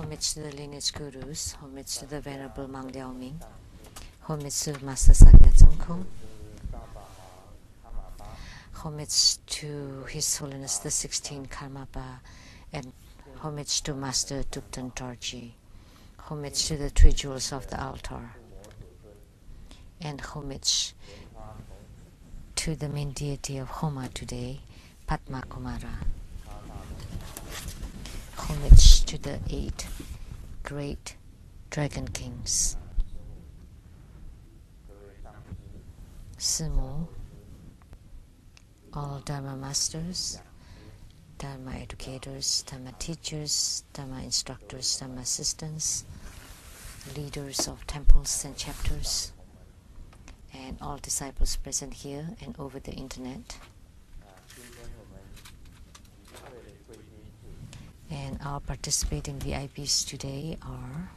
Homage to the lineage gurus, homage to the Venerable Mang Liaoming, homage to Master Sakya Tsongkhong, homage to His Holiness the 16th Karmapa, and homage to Master Thupten Dorji, homage to the three jewels of the altar, and homage to the main deity of Homa today, Padma Kumara. Homage to the 8 great Dragon Kings. Sumo, all Dharma masters, Dharma educators, Dharma teachers, Dharma instructors, Dharma assistants, leaders of temples and chapters, and all disciples present here and over the internet. And our participating VIPs today are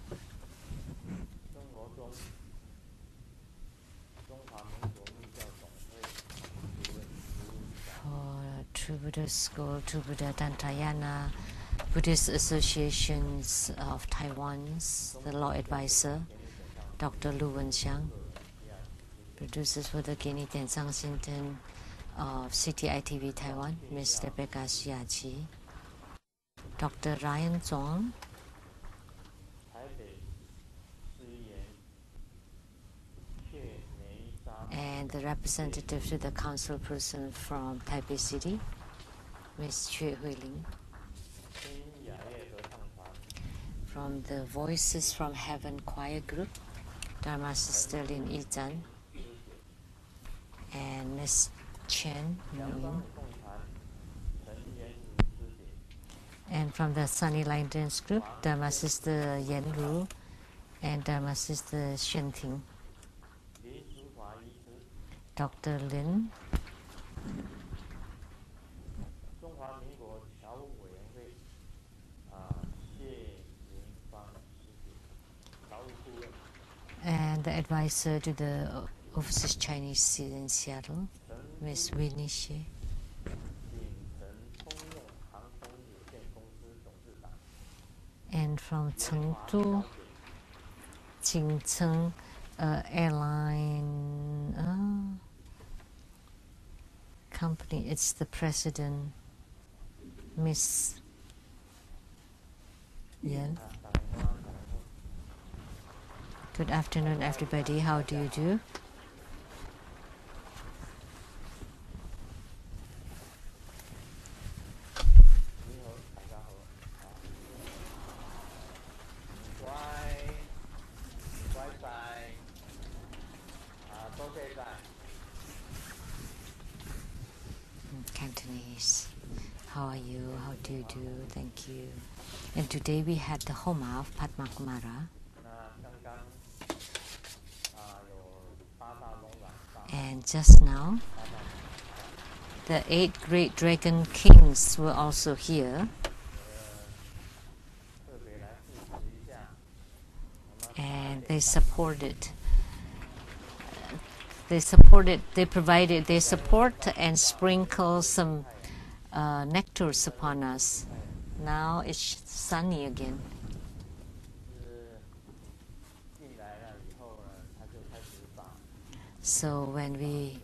for True Buddha School, True Buddha Dantayana, Buddhist Associations of Taiwan's, the law advisor, Dr. Lu Wenxiang, producers for the Kenny Tensang Sinten of CTI TV Taiwan, Ms. Rebecca Xiaji, Dr. Ryan Zong, and the representative to the council person from Taipei City, Ms. Xue Huiling, from the Voices from Heaven Choir Group, Dharma Sister Lin Yizhan, and Ms. Chen Ying, and from the Sunny Lanterns Group, Dharma Sister Yen Ru and Dharma Sister Shen Ting, Dr. Lin, and the advisor to the Overseas Chinese Seed in Seattle, Ms. Winnie Xie. And from Chengdu, Jingcheng Airline Company, it's the president, Miss Yan. Good afternoon, everybody. How do you do? Cantonese. How are you? How do you do? Thank you. And today we had the Homa of Padma Kumara. And just now, the 8 great dragon kings were also here. And they provided their support and sprinkle some nectars upon us. Now it's sunny again. So when we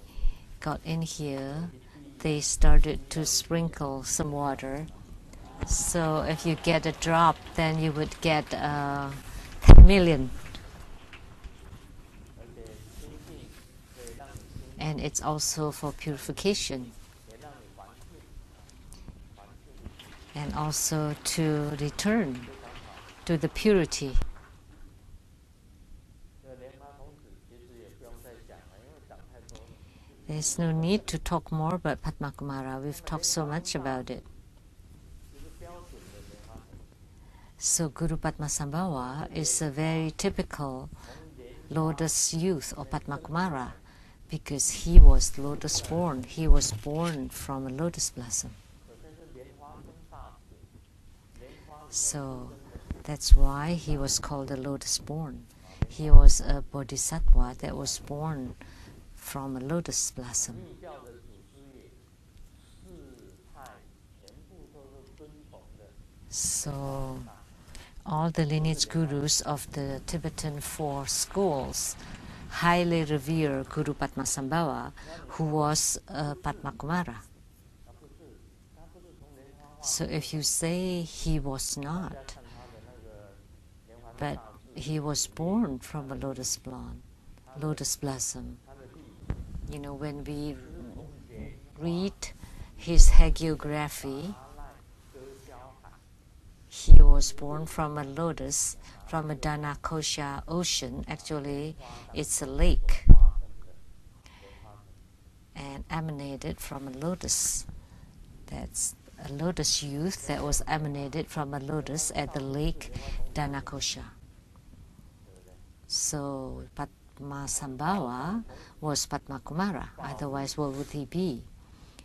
got in here, they started to sprinkle some water. So if you get a drop, then you would get 10 million. And it's also for purification. And also to return to the purity. There's no need to talk more about Padma Kumara. We've talked so much about it. So Guru Padmasambhava is a very typical lotus youth of Padma Kumara because he was lotus born. He was born from a lotus blossom. So that's why he was called a lotus born. He was a bodhisattva that was born from a lotus blossom. So all the lineage gurus of the Tibetan four schools highly revere Guru Padmasambhava, who was Padmakumara. So if you say he was not, but he was born from a lotus blossom. You know, when we read his hagiography, he was born from a lotus, from a Dhanakosha ocean. Actually, it's a lake, and emanated from a lotus. That's a lotus youth that was emanated from a lotus at the lake Dhanakosha. So Padmasambhava was Padmakumara, otherwise what would he be?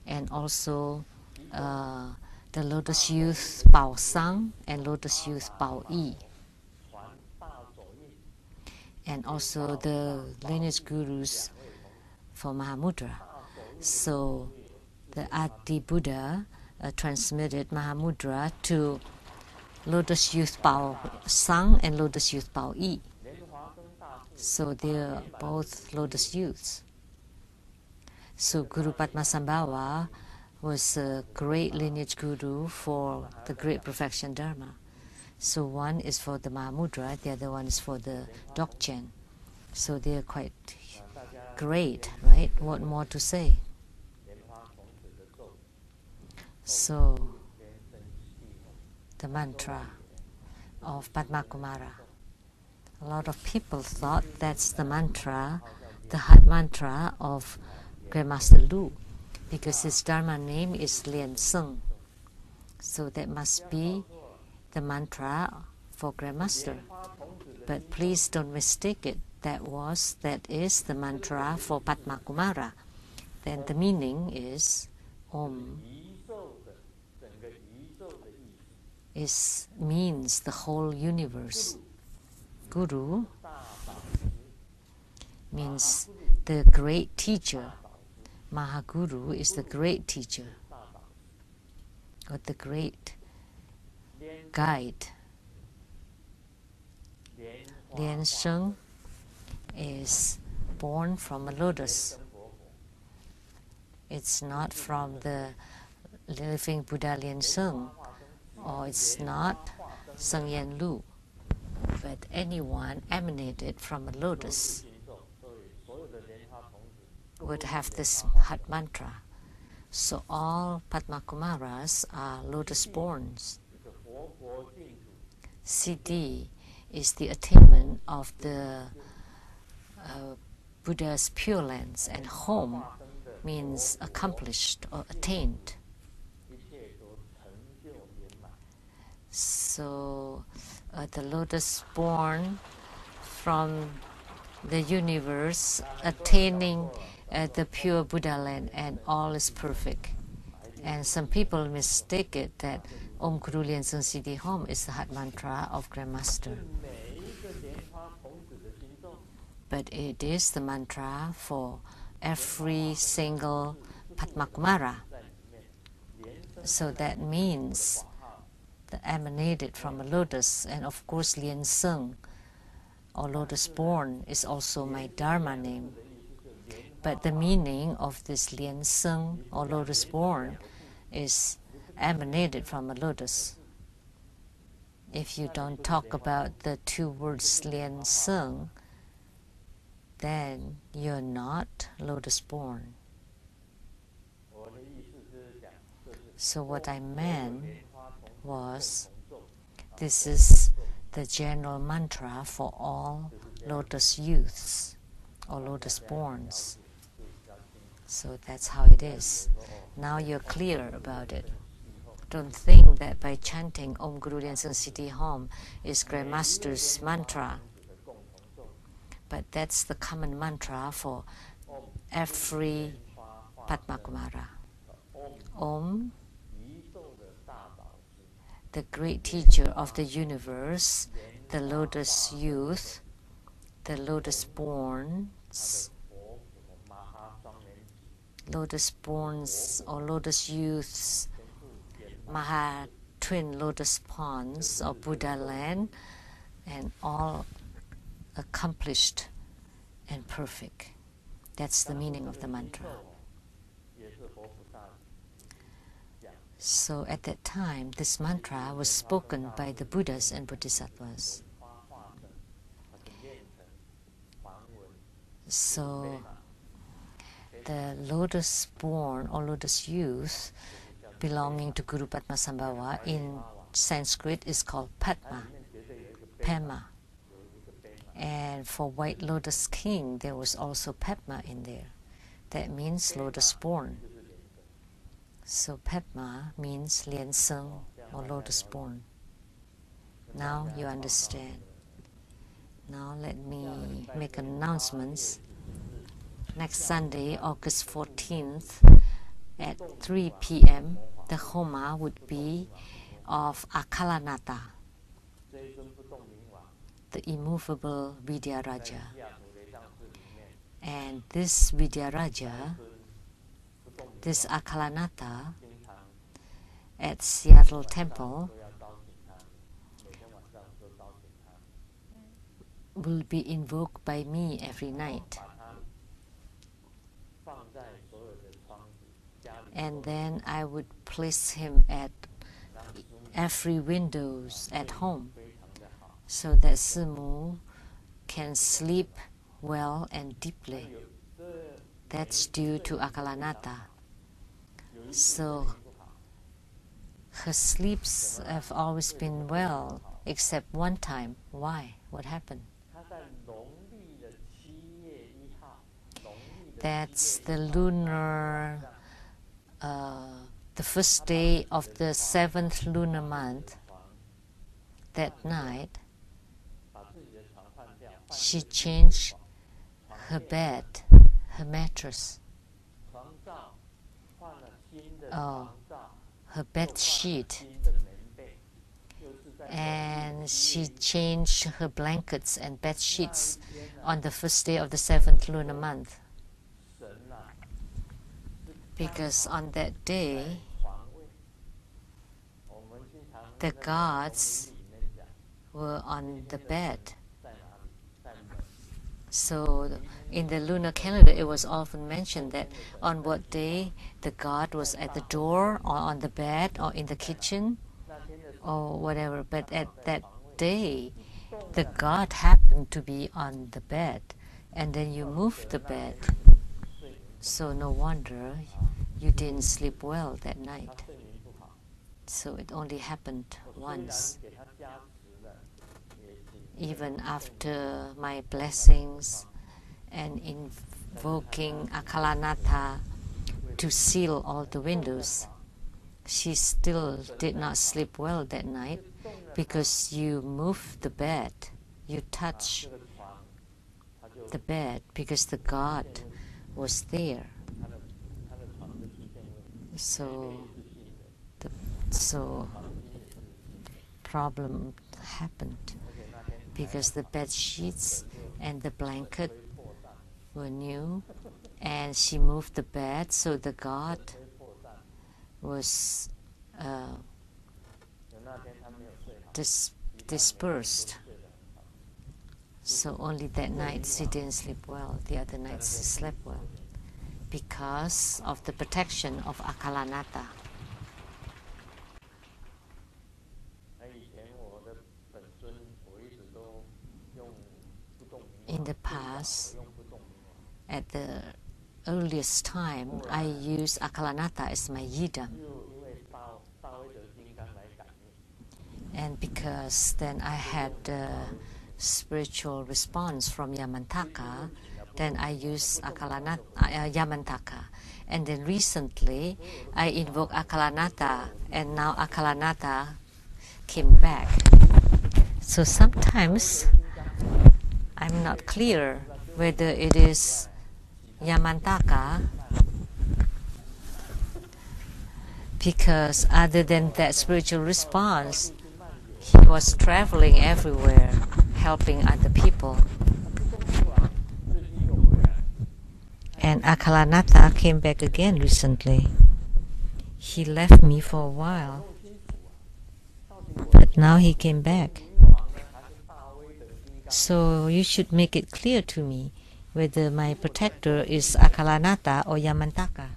And also the lotus youth Pao Sang and lotus youth Pao Yi. And also the lineage gurus for Mahamudra. So the Adi Buddha transmitted Mahamudra to lotus youth Pao Sang and lotus youth Pao Yi. So they're both lotus youths. So Guru Padmasambhava was a great lineage guru for the great perfection Dharma. So one is for the Mahamudra, the other one is for the Dokchen. So they're quite great, right? What more to say? So the mantra of Padmakumara. A lot of people thought that's the mantra, the heart mantra of Grandmaster Lu, because his Dharma name is Lien Sung. So that must be the mantra for Grandmaster. But please don't mistake it. That is the mantra for Padmakumara. Then the meaning is Om. Means the whole universe. Guru means the great teacher. Mahaguru is the great teacher, or the great guide. Lien Sung is born from a lotus. It's not from the living Buddha Lien Sung, or it's not Sung Yen Lu, but anyone emanated from a lotus would have this heart mantra. So all Padmakumaras are lotus borns. Siddhi is the attainment of the Buddha's Pure Lands, and home means accomplished or attained. So the lotus born from the universe, attaining the pure Buddha land, and all is perfect. And some people mistake it that Om Guru Lien Sung Siddhi Hom is the heart mantra of Grandmaster. But it is the mantra for every single Padmakumara. So that means the emanated from a lotus, and of course Lien Sung, or lotus born, is also my Dharma name. But the meaning of this Lien Sung, or lotus born, is emanated from a lotus. If you don't talk about the two words Lien Sung, then you're not lotus born. So what I meant was, this is the general mantra for all lotus youths or lotus borns. So that's how it is. Now you're clear about it. Don't think that by chanting Om Guru Lien Sung Siddhi Hom is Grandmaster's mantra. But that's the common mantra for every Padmakumara. Om, the great teacher of the universe, the lotus youth, the lotus borns or lotus youths, twin lotus ponds of Buddha land, and all accomplished and perfect. That's the meaning of the mantra. So at that time, this mantra was spoken by the Buddhas and Bodhisattvas. So the lotus-born or lotus youth belonging to Guru Padmasambhava in Sanskrit is called Padma, Pema. And for White Lotus King, there was also Padma in there. That means lotus-born. So Padma means Lian Seng or lotus-born. Now you understand. Now let me make announcements. Next Sunday, August 14th, at 3 p.m., the Homa would be of Akalanata, the immovable Vidyaraja. And this Vidyaraja, this Akalanata, at Seattle Temple will be invoked by me every night. And then I would place him at every windows at home so that Simu can sleep well and deeply. That's due to Akalanata. So her sleeps have always been well, except one time. Why? What happened? That's the lunar, the first day of the 7th lunar month. That night, she changed her bed, her mattress, her bed sheet, and she changed her blankets and bed sheets on the first day of the 7th lunar month. Because on that day, the gods were on the bed. So in the lunar calendar, it was often mentioned that on what day the god was at the door or on the bed or in the kitchen or whatever. But at that day, the god happened to be on the bed, and then you moved the bed. So no wonder you didn't sleep well that night. So it only happened once. Even after my blessings and invoking Akalanata to seal all the windows, she still did not sleep well that night because you moved the bed, you touched the bed because the god was there. So problem happened because the bed sheets and the blanket were new, and she moved the bed, so the god was dispersed. So only that night she didn't sleep well. The other nights she slept well because of the protection of Akalanata. In the past, at the earliest time, I used Akalanata as my yidam. And because then I had the spiritual response from Yamantaka, then I used Yamantaka. And then recently, I invoked Akalanata, and now Akalanata came back. So sometimes I'm not clear whether it is Yamantaka, because other than that spiritual response, he was traveling everywhere, helping other people. And Akalanata came back again recently. He left me for a while. Now he came back. So you should make it clear to me whether my protector is Akalanata or Yamantaka.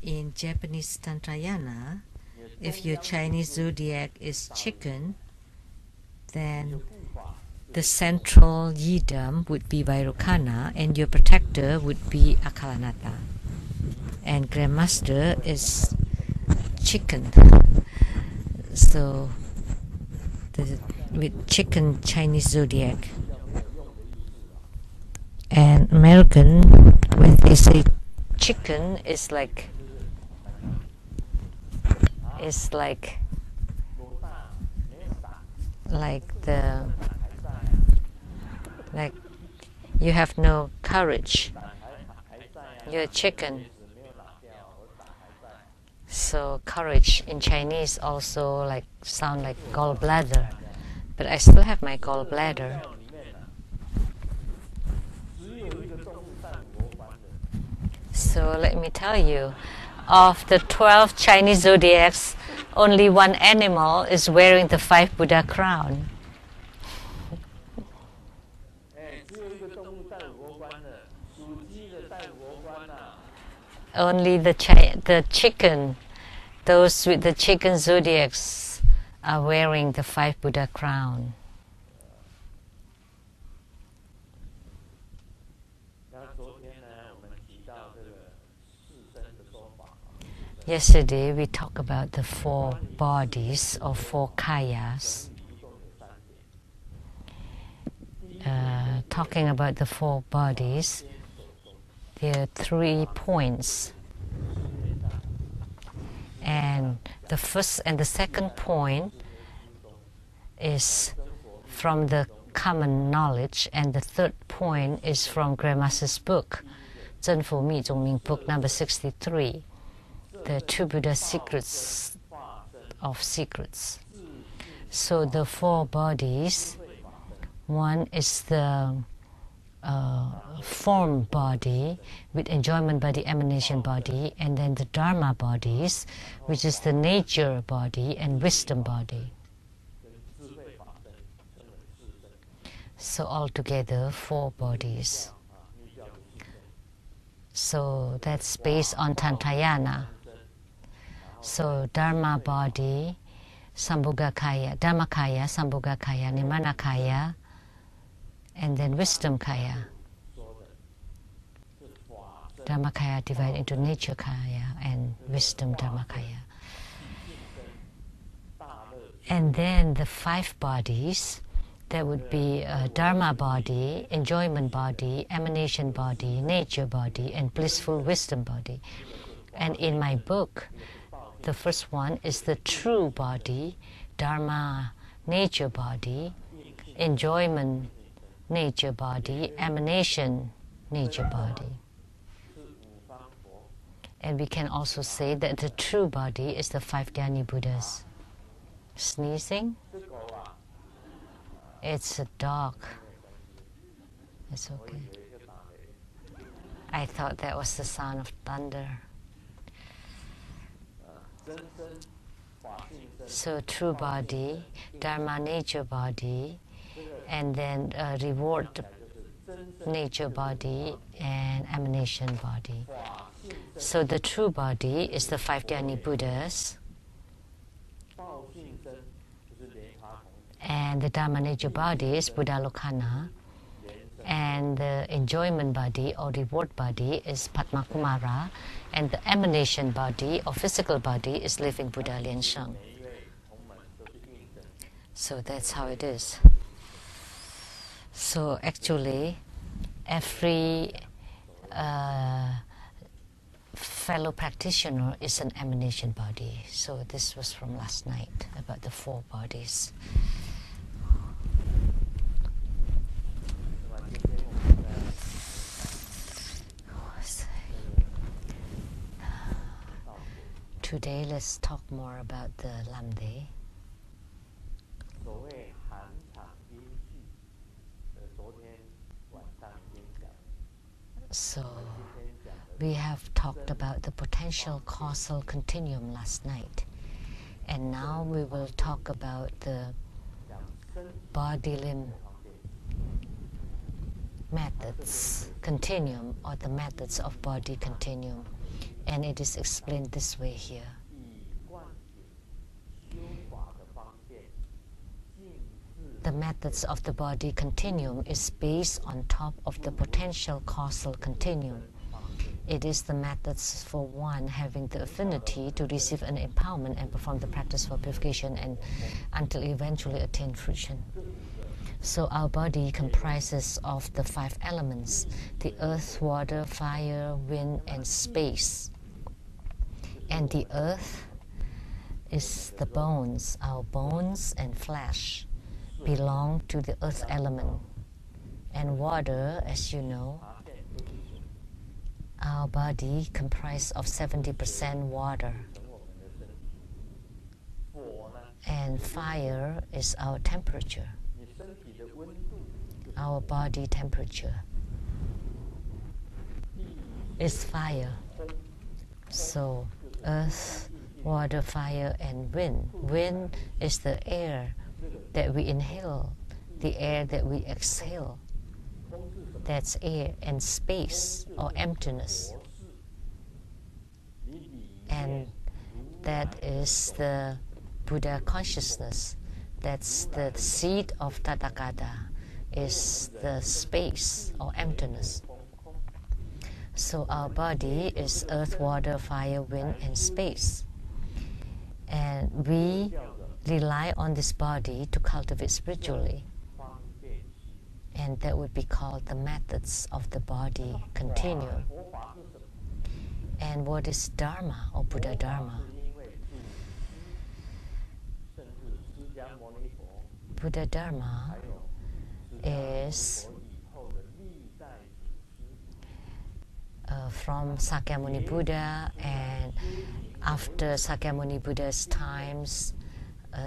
In Japanese Tantrayana, if your Chinese zodiac is chicken, then the central yidam would be Vairocana and your protector would be Akalanata. And Grandmaster is chicken. So with chicken Chinese zodiac. And American, when they say chicken, it's like you have no courage. You're a chicken. So courage in Chinese also sound like gallbladder, but I still have my gallbladder. So let me tell you, of the 12 Chinese zodiacs, only one animal is wearing the 5 Buddha crown. Only the chicken, those with the chicken zodiacs are wearing the 5 Buddha crown. Yesterday we talked about the 4 bodies or 4 kayas. Talking about the 4 bodies, there are 3 points. And the first and the second point is from the common knowledge, and the third point is from Grandmaster's book, Zhen Fu Mi Zhong Ming, book number 63, the 2 Buddha secrets of secrets. So the 4 bodies, one is the form body with enjoyment body, emanation body, and then the Dharma bodies, which is the nature body and wisdom body. So altogether 4 bodies. So that's based on Tantrayana. So Dharma body, Sambhogakaya, Dhammakaya, Sambhogakaya, Nimanakaya, and then wisdom kaya. Dhammakaya divided into nature kaya and wisdom dharmakaya. And then the 5 bodies, that would be Dharma body, enjoyment body, emanation body, nature body, and blissful wisdom body. And in my book, the first one is the true body, Dharma nature body, enjoyment nature body, emanation nature body. And we can also say that the true body is the 5 Dhyani Buddhas. Sneezing? It's a dog. It's okay. I thought that was the sound of thunder. So true body, Dharma nature body, and then reward nature body and emanation body. So the true body is the 5 Dhyani Buddhas, and the Dharma nature body is Buddha Lokana, and the enjoyment body or reward body is Padma Kumara, and the emanation body or physical body is living Buddha Lien Sheng. So that's how it is. So actually, every fellow practitioner is an emanation body. So this was from last night about the 4 bodies. Today let's talk more about the Lamde. So We have talked about the potential causal continuum last night, and now we will talk about the body limb methods continuum, or the methods of body continuum, and it is explained this way here. The methods of the body continuum is based on top of the potential causal continuum. It is the methods for one having the affinity to receive an empowerment and perform the practice for purification and until eventually attain fruition. So our body comprises of the 5 elements: the earth, water, fire, wind, and space. And the earth is the bones. Our bones and flesh belong to the earth element. And water, as you know, our body comprises of 70% water. And fire is our temperature, our body temperature is fire. So earth, water, fire, and wind. Wind is the air that we inhale, the air that we exhale. That's air. And space, or emptiness. And that is the Buddha consciousness. That's the seed of Tathagata, is the space or emptiness. So our body is earth, water, fire, wind, and space. And we rely on this body to cultivate spiritually. And that would be called the methods of the body continuum. And what is Dharma or Buddha Dharma? Buddha Dharma is from Sakyamuni Buddha, and after Sakyamuni Buddha's times,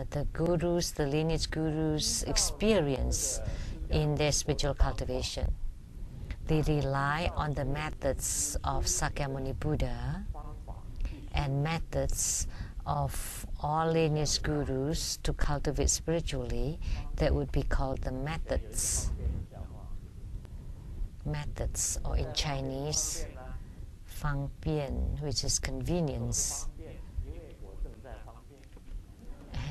the gurus, the lineage gurus, experience in their spiritual cultivation. They rely on the methods of Sakyamuni Buddha and methods of all lineage gurus to cultivate spiritually. That would be called the methods. Methods, or in Chinese, Fang Bian, which is convenience.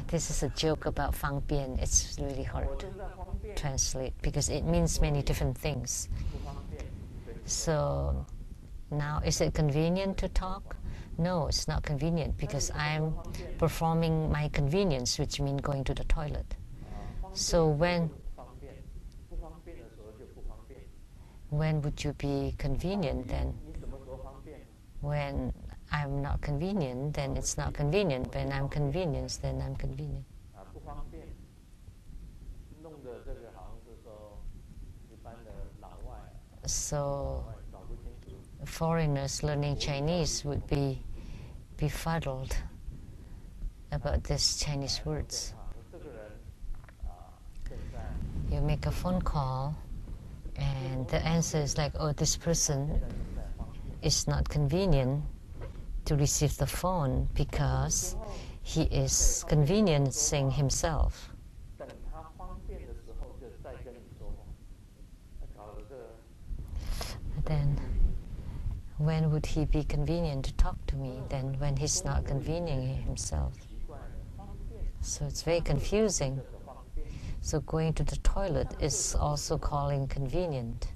This is a joke about Fang Bian. It's really hard to translate because it means many different things. So now, is it convenient to talk? No, it's not convenient because I'm performing my convenience, which means going to the toilet. So when would you be convenient then? When I'm not convenient, then it's not convenient. When I'm convenient, then I'm convenient. So foreigners learning Chinese would be befuddled about these Chinese words. You make a phone call and the answer is like, oh, this person is not convenient to receive the phone because he is conveniencing himself. Then when would he be convenient to talk to me? Then when he's not conveniencing himself. So it's very confusing. So going to the toilet is also calling convenient.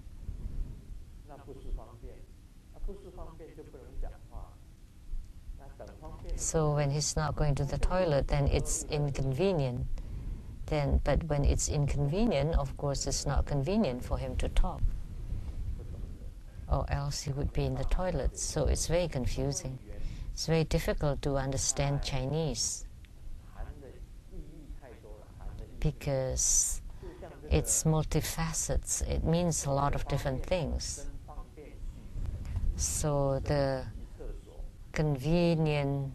So when he's not going to the toilet, then it's inconvenient. But when it's inconvenient, of course, it's not convenient for him to talk. Or else he would be in the toilet. So it's very confusing. It's very difficult to understand Chinese because it's multifacets. It means a lot of different things. So the convenient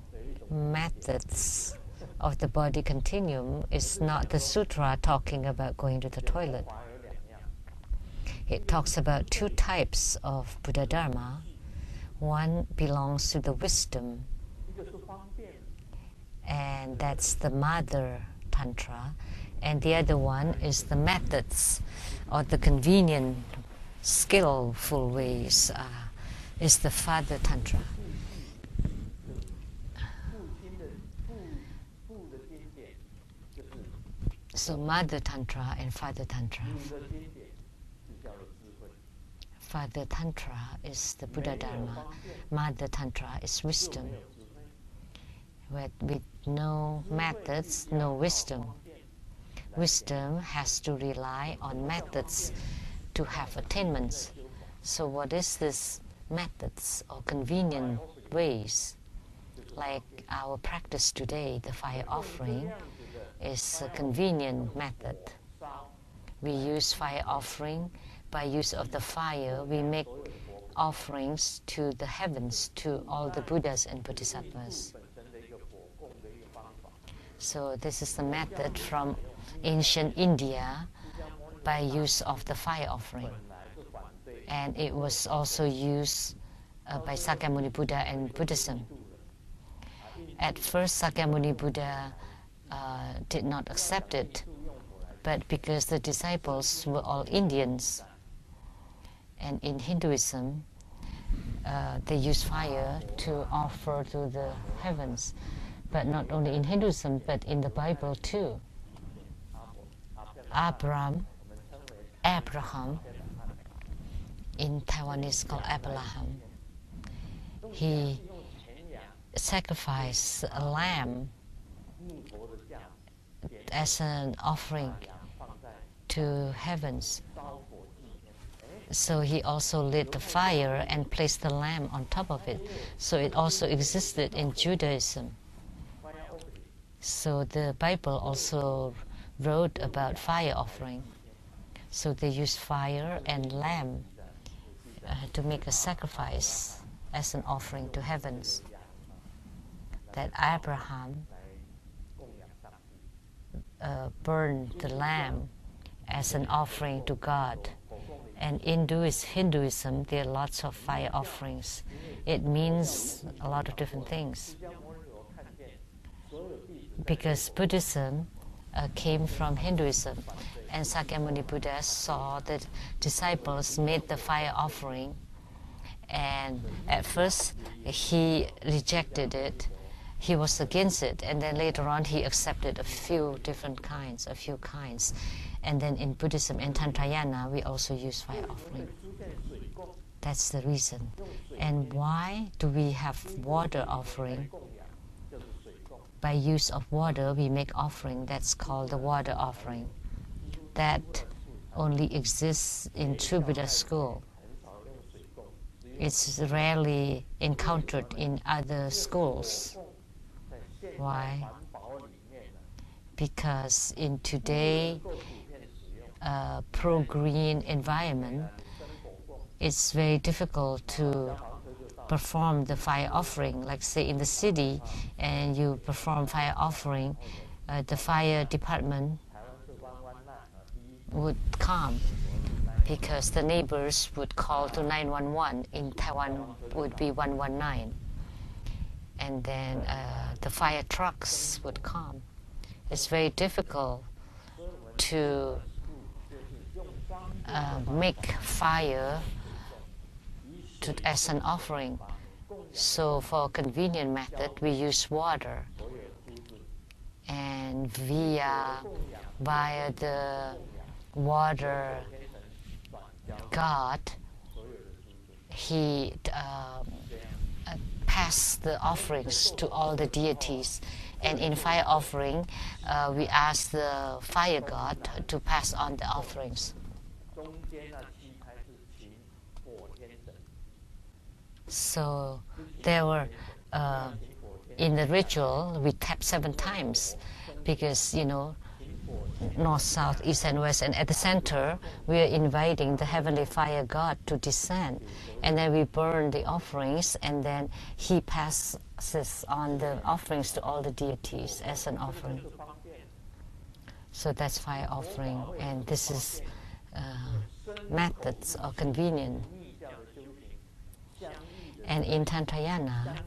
methods of the body continuum is not the sutra talking about going to the toilet. It talks about 2 types of Buddha Dharma. One belongs to the wisdom, and that's the mother tantra, and the other one is the methods or the convenient, skillful ways, is the father tantra. So mother tantra and father tantra. Father tantra is the Buddha Dharma. Mother tantra is wisdom. With no methods, no wisdom. Wisdom has to rely on methods to have attainments. So what is this methods or convenient ways? Like our practice today, the fire offering is a convenient method. We use fire offering. By use of the fire, we make offerings to the heavens, to all the Buddhas and Bodhisattvas. So this is the method from ancient India by use of the fire offering. And it was also used by Sakyamuni Buddha and Buddhism. At first, Sakyamuni Buddha did not accept it, but because the disciples were all Indians, and in Hinduism, they use fire to offer to the heavens. But not only in Hinduism, but in the Bible too. Abraham, in Taiwanese called Abraham, he sacrificed a lamb as an offering to heavens. So he also lit the fire and placed the lamb on top of it. So it also existed in Judaism. So the Bible also wrote about fire offering. So they used fire and lamb to make a sacrifice as an offering to heavens. That Abraham burned the lamb as an offering to God. And in Hinduism, there are lots of fire offerings. It means a lot of different things. Because Buddhism came from Hinduism, and Sakyamuni Buddha saw that disciples made the fire offering, and at first he rejected it. He was against it, and then later on he accepted a few kinds. And then in Buddhism and Tantrayana, we also use fire offering. That's the reason. And why do we have water offering? By use of water, we make offering. That's called the water offering. That only exists in True Buddha school. It's rarely encountered in other schools. Why? Because in today pro-green environment, it's very difficult to perform the fire offering. Like say in the city, and you perform fire offering, the fire department would come because the neighbors would call to 911. In Taiwan would be 119. And then the fire trucks would come. It's very difficult to make fire as an offering. So for a convenient method, we use water. And via the water god, he passed the offerings to all the deities. And in fire offering, we ask the fire god to pass on the offerings. So there were, in the ritual, we tap 7 times because, north, south, east, and west. And at the center, we are inviting the heavenly fire god to descend. And then we burn the offerings, and then he passes on the offerings to all the deities as an offering. So that's fire offering. And this is methods or convenient. And in Tantrayana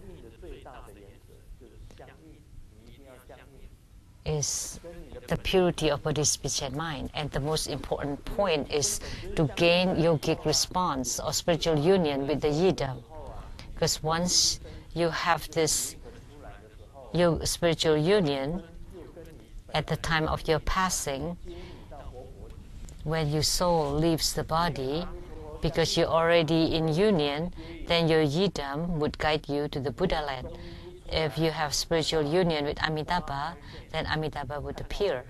is the purity of body, speech, and mind. And the most important point is to gain yogic response or spiritual union with the yidam. Because once you have this spiritual union, at the time of your passing, when your soul leaves the body, because you're already in union, then your yidam would guide you to the Buddha land. If you have spiritual union with Amitabha, then Amitabha would appear.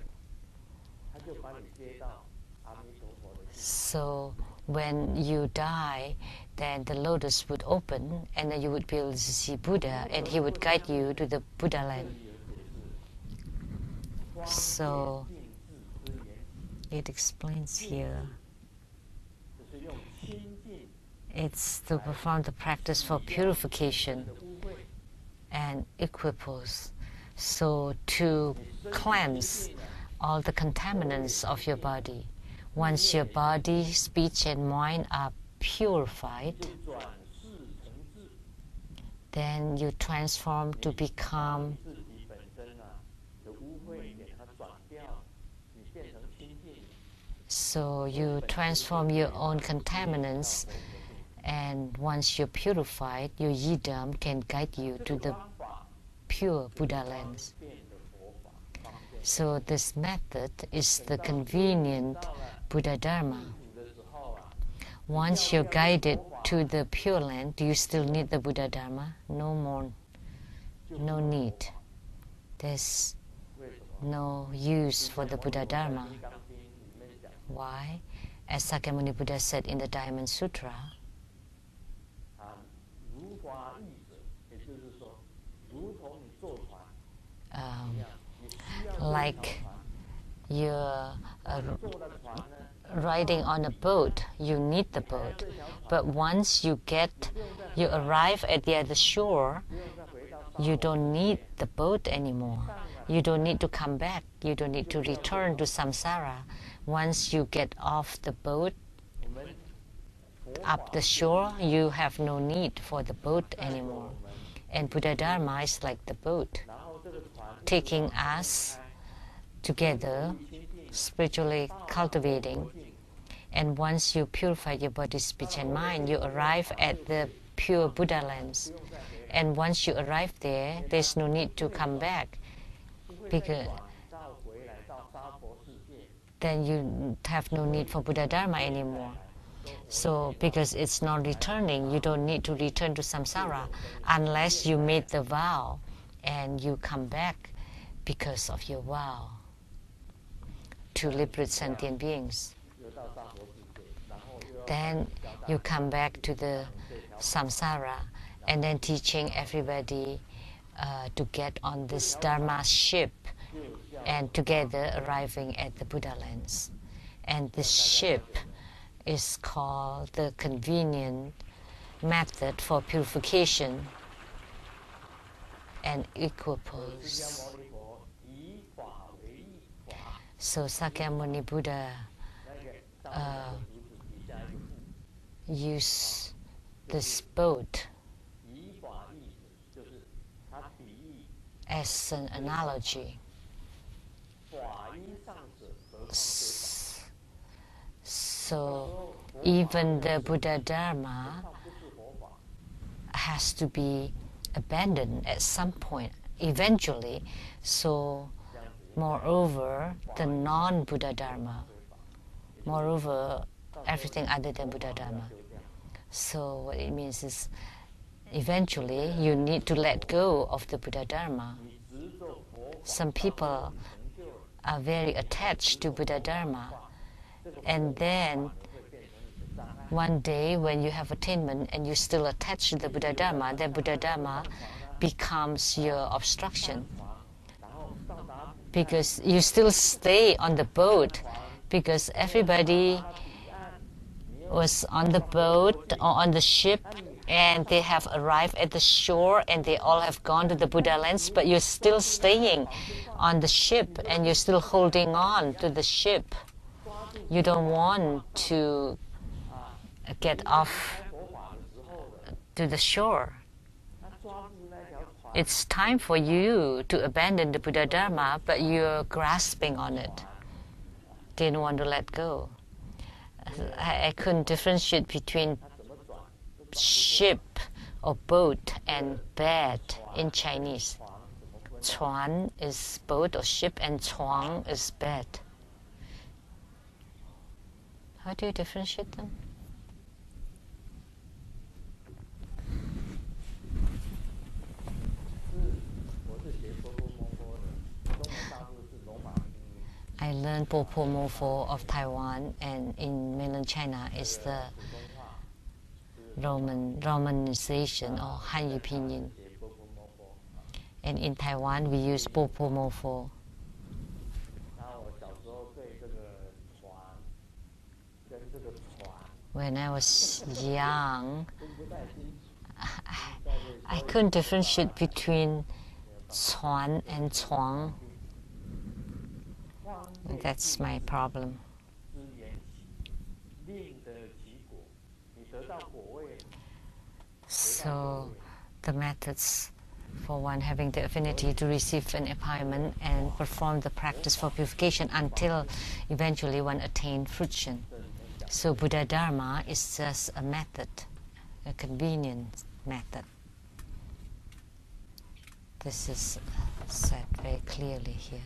So when you die, then the lotus would open, and then you would be able to see Buddha, and he would guide you to the Buddha land. So it explains here. It's to perform the practice for purification and equipoise. So to cleanse all the contaminants of your body. Once your body, speech, and mind are purified, then you transform to become so you transform your own contaminants, and once you're purified, your yidam can guide you to the pure Buddha lands. So this method is the convenient Buddha Dharma. Once you're guided to the Pure Land, do you still need the Buddha Dharma? No more, no need. There's no use for the Buddha Dharma. Why? As Sakyamuni Buddha said in the Diamond Sutra, like you're riding on a boat, you need the boat. But once you arrive at the other shore, you don't need the boat anymore. You don't need to come back. You don't need to return to samsara. Once you get off the boat, up the shore, you have no need for the boat anymore. And Buddha Dharma is like the boat, taking us together, spiritually cultivating. And once you purify your body, speech, and mind, you arrive at the pure Buddha lands. And once you arrive there, there's no need to come back, because then you have no need for Buddha Dharma anymore. So because it's not returning, you don't need to return to samsara unless you made the vow and you come back because of your vow to liberate sentient beings. Then you come back to the samsara and then teaching everybody to get on this Dharma ship and together arriving at the Buddha lands. And this ship is called the convenient method for purification and equipoise. So Sakyamuni Buddha used this boat as an analogy. So even the Buddha Dharma has to be abandoned at some point, eventually. So moreover, the non-Buddha Dharma, moreover, everything other than Buddha Dharma. So what it means is eventually you need to let go of the Buddha Dharma. Some people are very attached to Buddha Dharma, and then one day when you have attainment and you're still attached to the Buddha Dharma, then Buddha Dharma becomes your obstruction, because you still stay on the boat, because everybody was on the boat or on the ship and they have arrived at the shore and they all have gone to the Buddha lands, but you're still staying on the ship and you're still holding on to the ship. You don't want to get off to the shore. It's time for you to abandon the Buddha Dharma, but you're grasping on it. Didn't want to let go. I couldn't differentiate between ship or boat and bed in Chinese. Chuan is boat or ship and chuang is bed. How do you differentiate them? I learned Popomofo of Taiwan, and in mainland China is the Romanization or Hanyu Pinyin. And in Taiwan we use Popomofo. When I was young, I couldn't differentiate between Chuan and Chuang. That's my problem. So the methods for one having the affinity to receive an empowerment and perform the practice for purification until eventually one attained fruition. So Buddha Dharma is just a method, a convenient method. This is said very clearly here.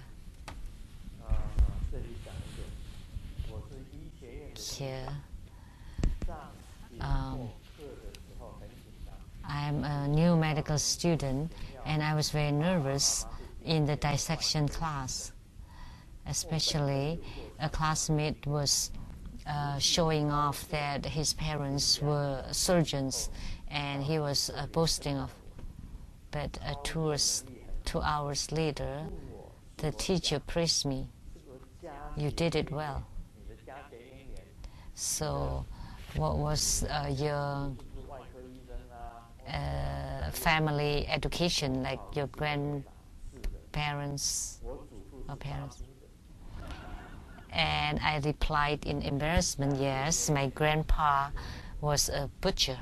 Here, I'm a new medical student, and I was very nervous in the dissection class. Especially, a classmate was showing off that his parents were surgeons, and he was boasting of. But 2 hours later, the teacher praised me. You did it well. So, what was your family education, like your grandparents or parents? And I replied in embarrassment, yes, my grandpa was a butcher.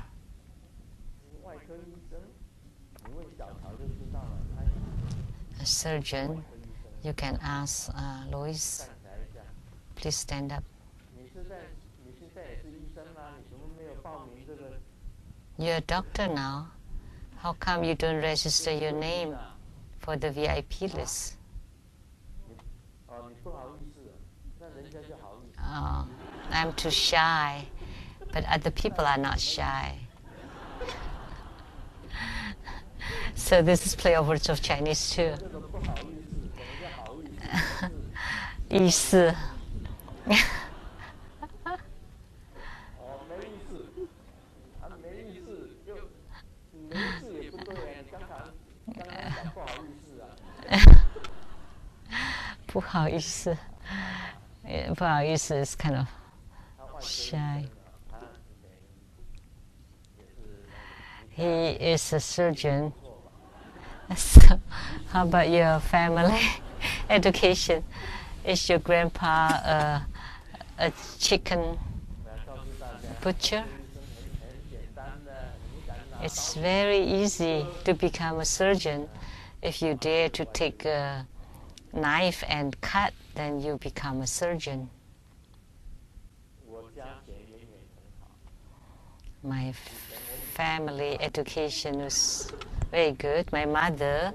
A surgeon. You can ask Louis. Please stand up. You're a doctor now. How come you don't register your name for the VIP list? Oh, I'm too shy, but other people are not shy. So this is play of words of Chinese too. 意思。不好意思，不好意思 is kind of shy. He is a surgeon. So, how about your family education? Is your grandpa a chicken butcher? It's very easy to become a surgeon. If you dare to take a knife and cut, then you become a surgeon. My family education was very good. My mother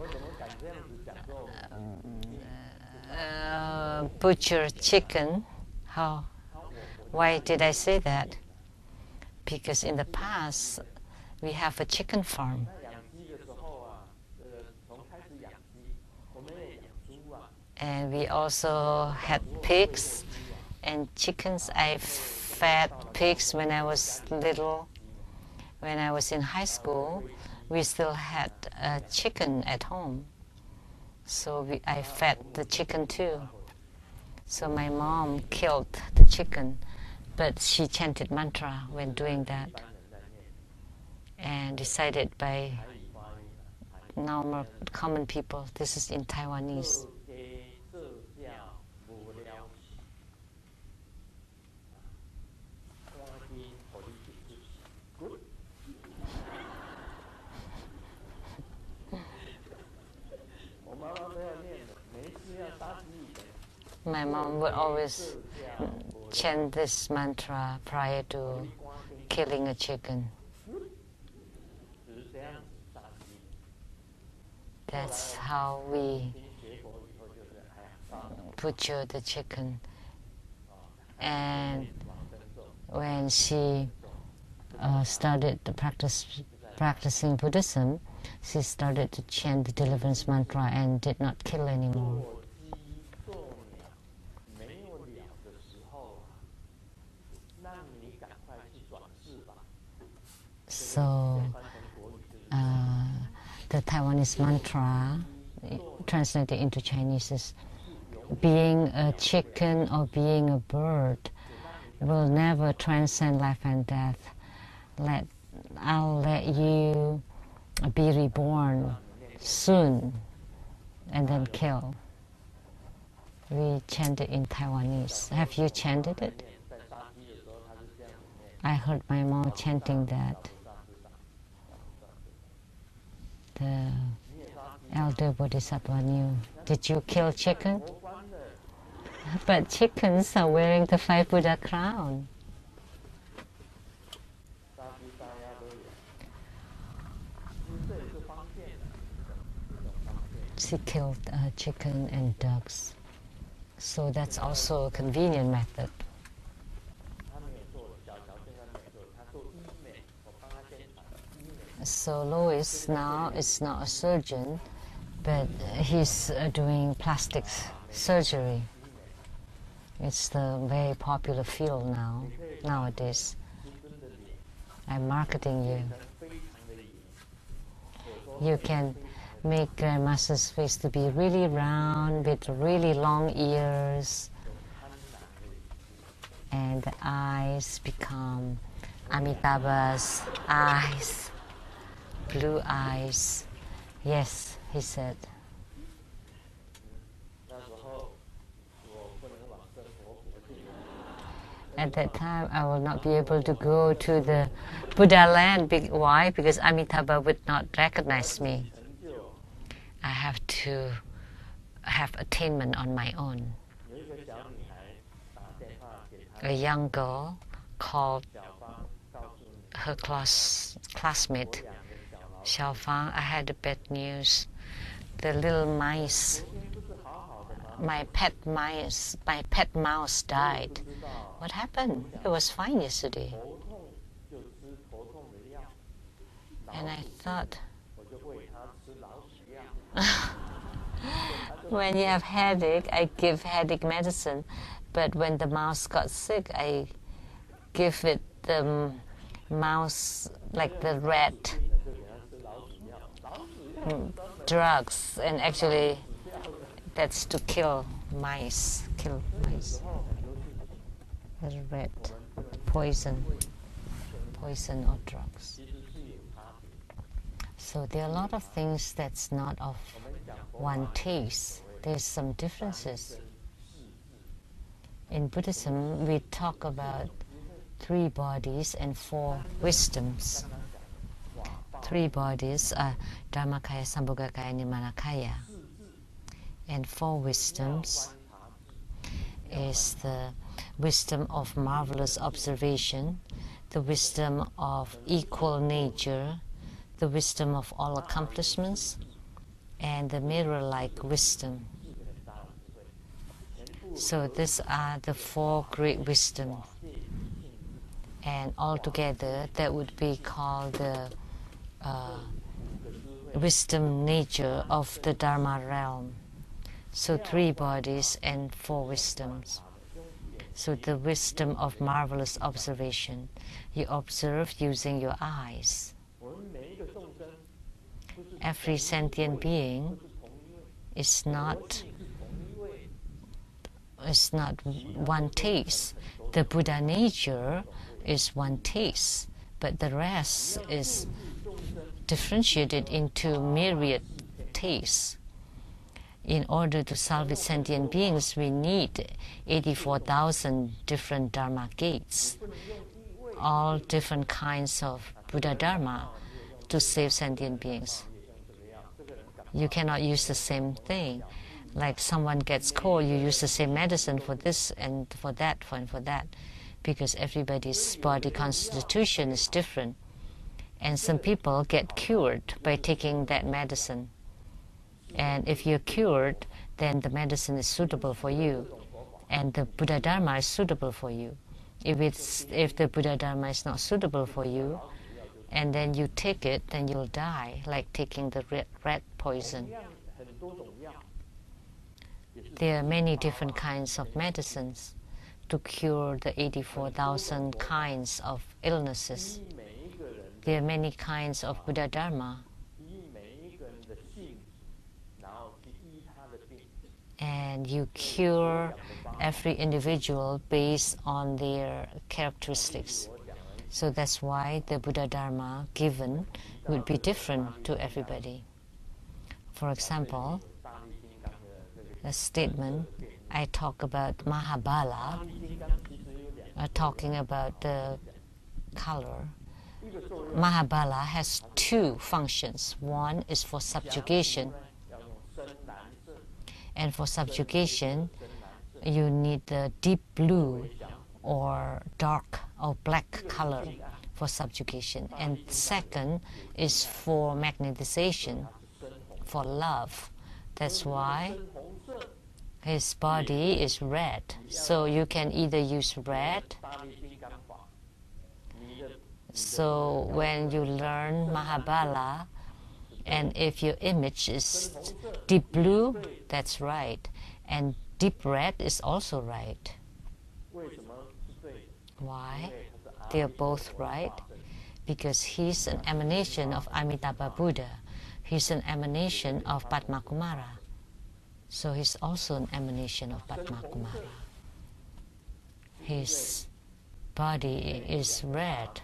butchered chicken. How? Why did I say that? Because in the past, we have a chicken farm. And we also had pigs and chickens. I fed pigs when I was little. When I was in high school, we still had a chicken at home. So I fed the chicken too. So my mom killed the chicken, but she chanted mantra when doing that. And decided by normal, common people, this is in Taiwanese. My mom would always chant this mantra prior to killing a chicken. That's how we butcher the chicken. And when she started to practicing Buddhism, she started to chant the deliverance mantra and did not kill anymore. So the Taiwanese mantra, translated into Chinese, is being a chicken or being a bird will never transcend life and death. I'll let you be reborn soon and then kill. We chant it in Taiwanese. Have you chanted it? I heard my mom chanting that. The elder Bodhisattva knew. Did you kill chicken? But chickens are wearing the 5 Buddha crown. She killed chicken and ducks. So that's also a convenient method. So Louis now is not a surgeon, but he's doing plastic surgery. It's the very popular field nowadays. I'm marketing you. You can make Grandmaster's face to be really round with really long ears, and the eyes become Amitabha's eyes, blue eyes. Yes, he said. At that time, I will not be able to go to the Buddha land. Why? Because Amitabha would not recognize me. I have to have attainment on my own. A young girl called her classmate, Xiao Fang, I had the bad news. The little mice, my pet mouse died. What happened? It was fine yesterday. And I thought, when you have headache, I give headache medicine. But when the mouse got sick, I give it the mouse, like the rat drugs. And actually, that's to kill mice. The rat poison or drugs. So there are a lot of things that's not of one taste. There's some differences. In Buddhism, we talk about 3 bodies and 4 wisdoms. 3 bodies are Dharmakaya, Sambhogakaya, Nirmanakaya. And 4 wisdoms is the wisdom of marvelous observation, the wisdom of equal nature, the wisdom of all accomplishments, and the mirror-like wisdom. So these are the 4 great wisdoms. And altogether, that would be called the wisdom nature of the Dharma realm. So 3 bodies and 4 wisdoms. So the wisdom of marvelous observation. You observe using your eyes. Every sentient being is not one taste. The Buddha nature is one taste, but the rest is differentiated into myriad tastes. In order to salvage sentient beings, we need 84,000 different Dharma gates, all different kinds of Buddha Dharma to save sentient beings. You cannot use the same thing. Like someone gets cold, you use the same medicine for this and for that, and for that, because everybody's body constitution is different. And some people get cured by taking that medicine. And if you're cured, then the medicine is suitable for you, and the Buddha Dharma is suitable for you. If the Buddha Dharma is not suitable for you, and then you take it, then you'll die, like taking the rat poison. There are many different kinds of medicines to cure the 84,000 kinds of illnesses. There are many kinds of Buddha Dharma. And you cure every individual based on their characteristics. So that's why the Buddha Dharma given would be different to everybody. For example, a statement, I talk about Mahabala, talking about the color. Mahabala has two functions. One is for subjugation. And for subjugation, you need the deep blue or dark or black color for subjugation. And second is for magnetization, for love. That's why his body is red. So you can either use red. So when you learn Mahabala, and if your image is deep blue, that's right. And deep red is also right. Why? They are both right. Because he's an emanation of Amitabha Buddha. He's an emanation of Padmakumara. So he's also an emanation of Padmakumara. His body is red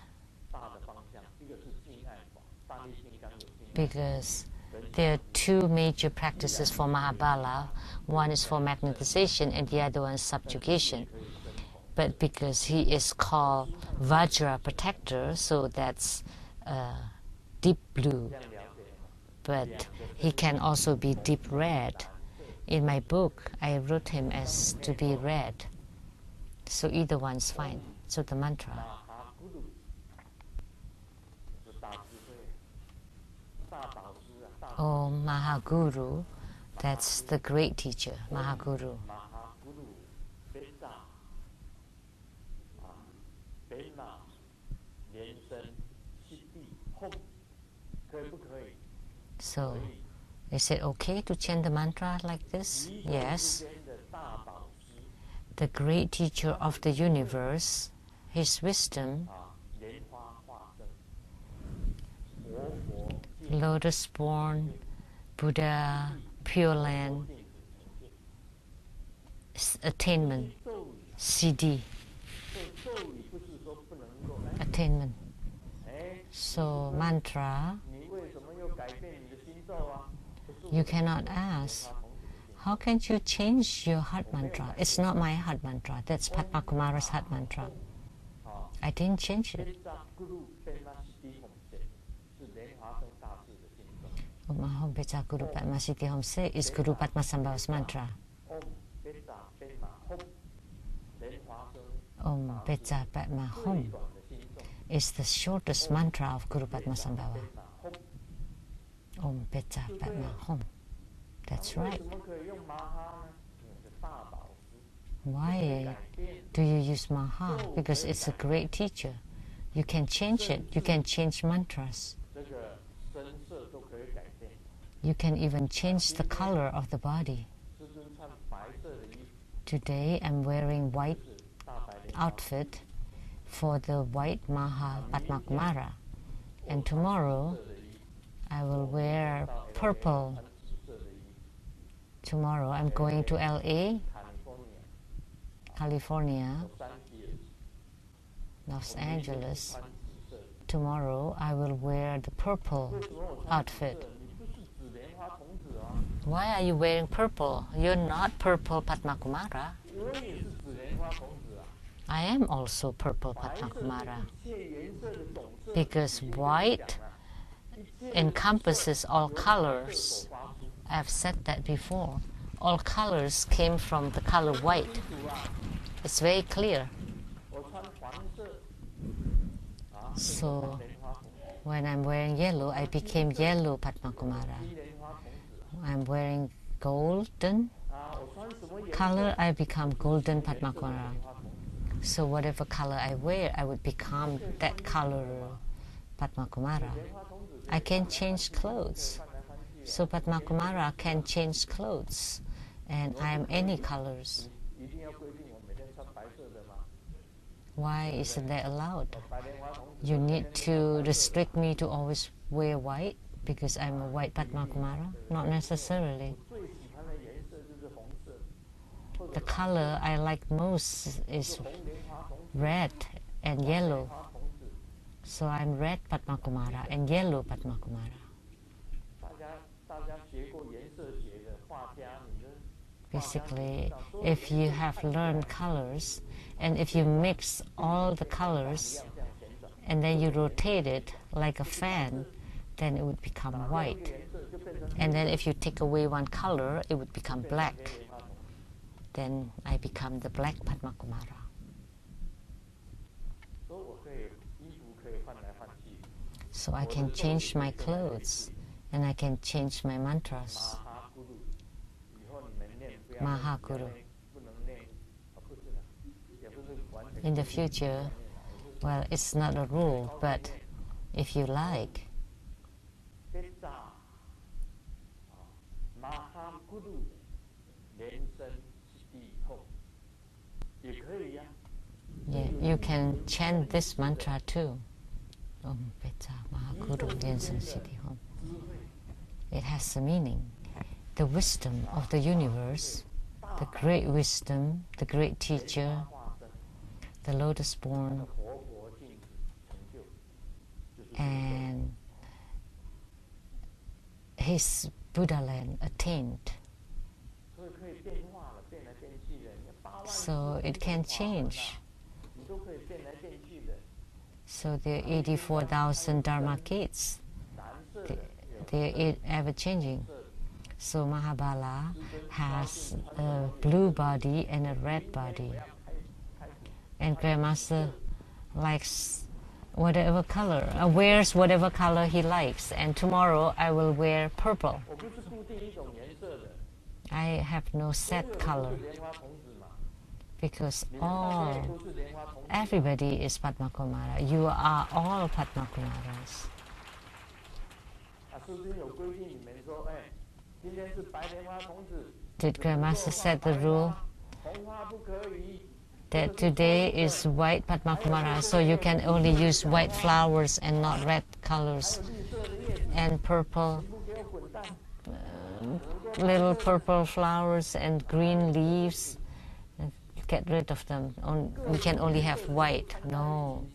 because there are two major practices for Mahabala. One is for magnetization and the other one is subjugation. But because he is called Vajra protector, so that's deep blue. But he can also be deep red. In my book, I wrote him as to be red. So either one's fine. So the mantra. Om Mahaguru, that's the great teacher, Mahaguru. So, is it okay to chant the mantra like this? Yes. The great teacher of the universe, his wisdom, lotus-born Buddha, Pure Land, attainment, CD, attainment. So mantra, you cannot ask, how can you change your heart mantra? It's not my heart mantra, that's Padmakumara's heart mantra. I didn't change it. Om Beca Guru Padma Siddhi Homse is Guru Padmasambhava's mantra. Om Beca Padma Hum is the shortest mantra of Guru Padmasambhava. Om Beca Padma Hum. That's right. Why do you use Maha? Because it's a great teacher. You can change it. You can change mantras. You can even change the color of the body. Today I'm wearing white outfit for the white Maha Padmakumara. And tomorrow I will wear purple. Tomorrow I'm going to LA, California, Los Angeles. Tomorrow I will wear the purple outfit. Why are you wearing purple? You're not purple Padmakumara. I am also purple Padmakumara. Because white encompasses all colors. I've said that before. all colors came from the color white. It's very clear. So when I'm wearing yellow, I became yellow Padmakumara. I'm wearing golden color, I become golden Padmakumara. So whatever color I wear, I would become that color Padmakumara. I can change clothes. So Padmakumara can change clothes, and I am any colors. Why isn't that allowed? You need to restrict me to always wear white because I'm a white Padmakumara? Not necessarily. The color I like most is red and yellow. So I'm red Padmakumara and yellow Padmakumara. Basically, if you have learned colors, and if you mix all the colors, and then you rotate it like a fan, then it would become white. And then if you take away one color, it would become black. Then I become the black Padmakumara. So I can change my clothes, and I can change my mantras. Mahaguru. In the future, well, it's not a rule, but if you like, yeah, you can chant this mantra too. Om Peta Mahaguru Yensen Siddhi Hom. It has a meaning. The wisdom of the universe, the great wisdom, the great teacher, the lotus-born, and his Buddha land attained. So it can change. So there are 84,000 Dharma gates. They're ever changing. So Mahabala has a blue body and a red body. And Grandmaster likes whatever color, wears whatever color he likes. And tomorrow I will wear purple. I have no set color. Because everybody is Padmakumara. You are all Padmakumaras. Did Grandmaster set the rule that today is white Padmakumara, so you can only use white flowers and not red colors, and purple, little purple flowers and green leaves? Get rid of them. We can only have white. No.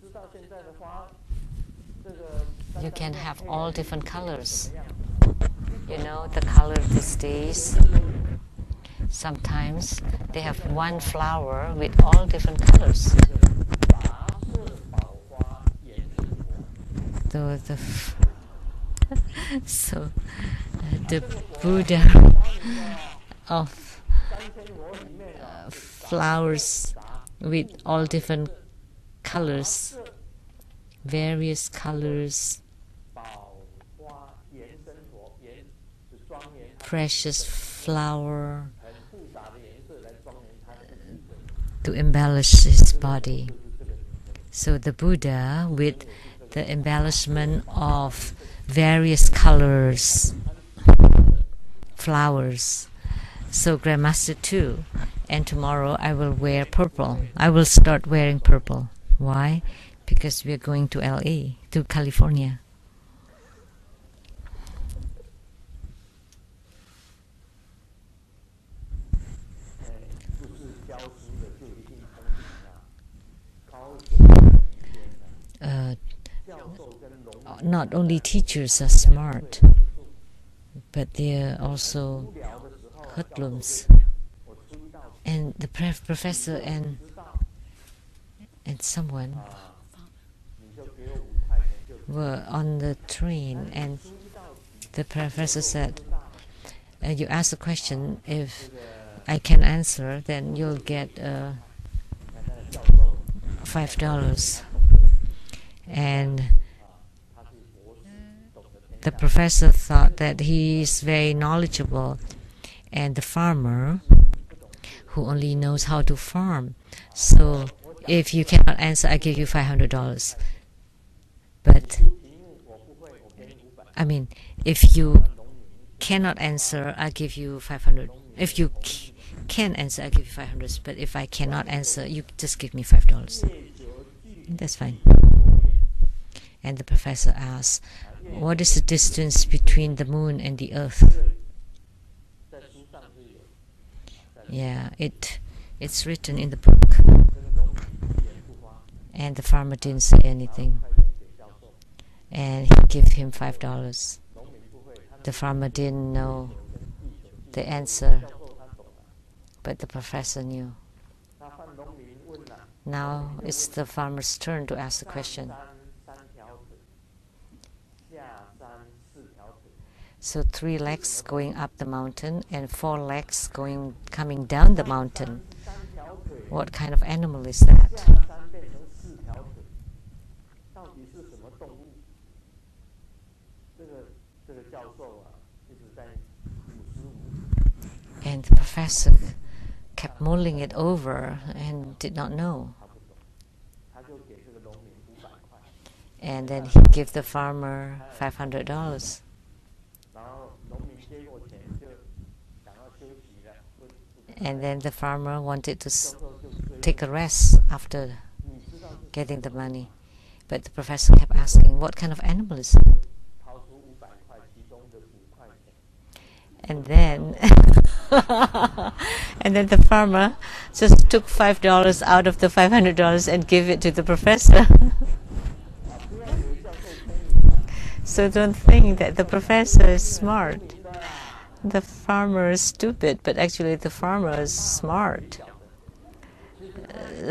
You can have all different colors. You know, the color these days, sometimes they have one flower with all different colors. So the Buddha of flowers with all different colors, various colors, precious flower to embellish his body. So the Buddha with the embellishment of various colors, flowers. So Grandmaster too. And tomorrow I will wear purple. I will start wearing purple. Why? Because we are going to LA, to California. Not only teachers are smart, but they are also hoodlums. And the professor and someone were on the train, and the professor said, you ask a question. If I can answer, then you'll get $5. And the professor thought that he is very knowledgeable, and the farmer who only knows how to farm. So if you cannot answer, I give you $500. But I mean, if you cannot answer, I give you 500. If you can answer, I give you 500. But if I cannot answer, you just give me $5. That's fine. And the professor asks, what is the distance between the moon and the earth? Yeah, it's written in the book. And the farmer didn't say anything. And he gave him $5. The farmer didn't know the answer, but the professor knew. Now it's the farmer's turn to ask the question. So 3 legs going up the mountain and 4 legs coming down the mountain. What kind of animal is that? And the professor kept mulling it over and did not know. And then he gave the farmer $500. And then the farmer wanted to take a rest after getting the money. But the professor kept asking, what kind of animal is it? And then and then the farmer just took $5 out of the $500 and gave it to the professor. So don't think that the professor is smart. The farmer is stupid, but actually the farmer is smart.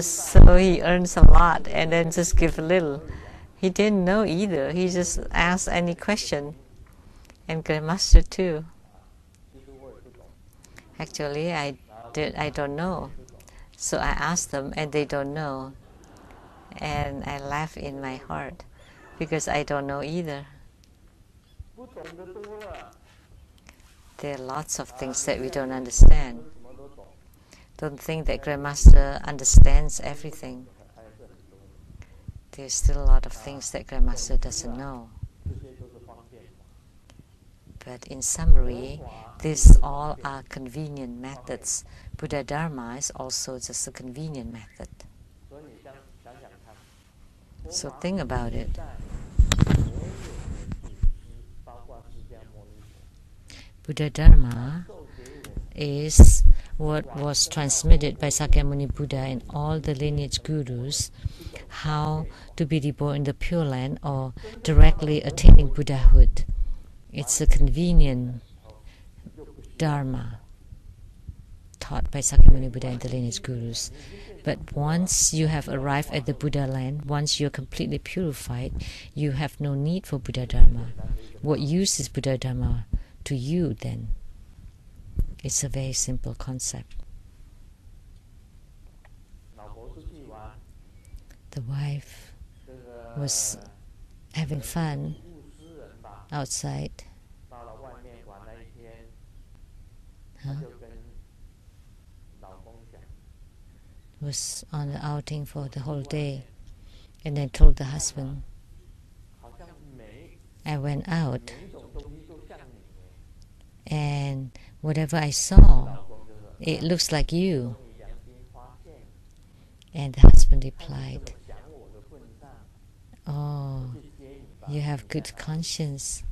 So he earns a lot and then just give a little. He didn't know either. He just asked any question. And Grandmaster too. Actually, I don't know. So I asked them and they don't know. And I laugh in my heart because I don't know either. There are lots of things that we don't understand. Don't think that Grandmaster understands everything. There's still a lot of things that Grandmaster doesn't know. But in summary, these all are convenient methods. Buddha Dharma is also just a convenient method. So think about it. Buddha Dharma is what was transmitted by Sakyamuni Buddha and all the lineage gurus, how to be reborn in the Pure Land or directly attaining Buddhahood. It's a convenient Dharma taught by Sakyamuni Buddha and the lineage gurus. But once you have arrived at the Buddha land, once you're completely purified, you have no need for Buddha Dharma. What use is Buddha Dharma to you then? It's a very simple concept. The wife was having fun outside. Was on the outing for the whole day, and then told the husband, I went out and whatever I saw, it looks like you. And the husband replied, oh, you have good conscience.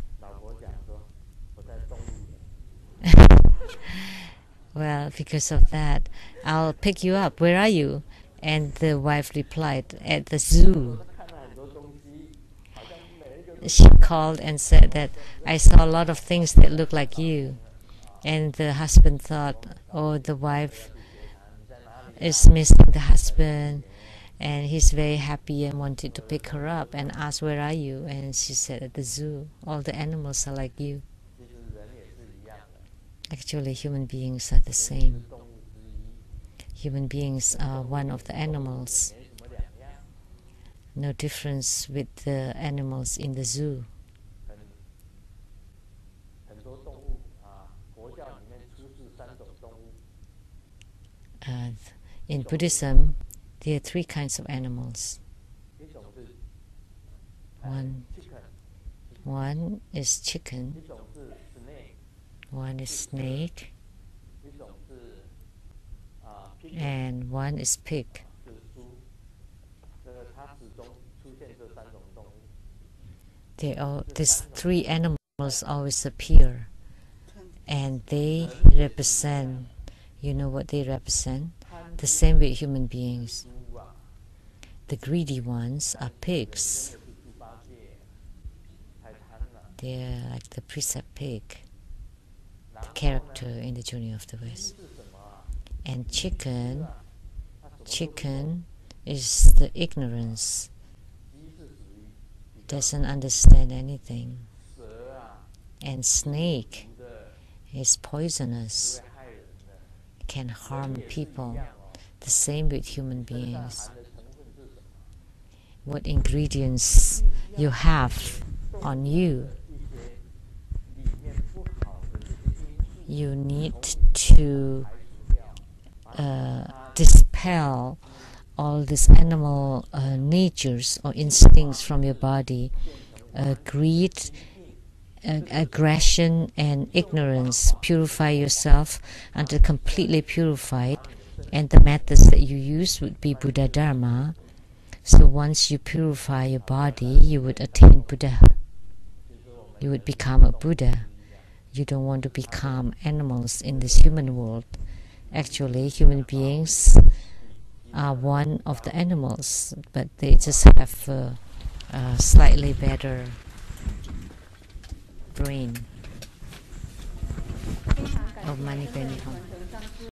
Well, because of that, I'll pick you up. Where are you? And the wife replied, at the zoo. She called and said that I saw a lot of things that look like you. And the husband thought, oh, the wife is missing the husband, and he's very happy and wanted to pick her up and asked, where are you? And she said, at the zoo. All the animals are like you. Actually, human beings are the same. Human beings are one of the animals. No difference with the animals in the zoo. In Buddhism, there are 3 kinds of animals. One is chicken, one is snake, and one is pig. These 3 animals always appear, and they represent, you know what they represent? The same with human beings. The greedy ones are pigs. They're like the precept pig, the character in the Journey of the West. And chicken is the ignorance, doesn't understand anything. And snake is poisonous, can harm people. The same with human beings. What ingredients you have on you, you need to dispel all these animal natures or instincts from your body, greed, aggression and ignorance. Purify yourself until completely purified, and the methods that you use would be Buddha Dharma. So once you purify your body, you would attain Buddha. You would become a Buddha. You don't want to become animals in this human world. Actually, human beings are one of the animals, but they just have a slightly better brain. เอามานี่เป็นของ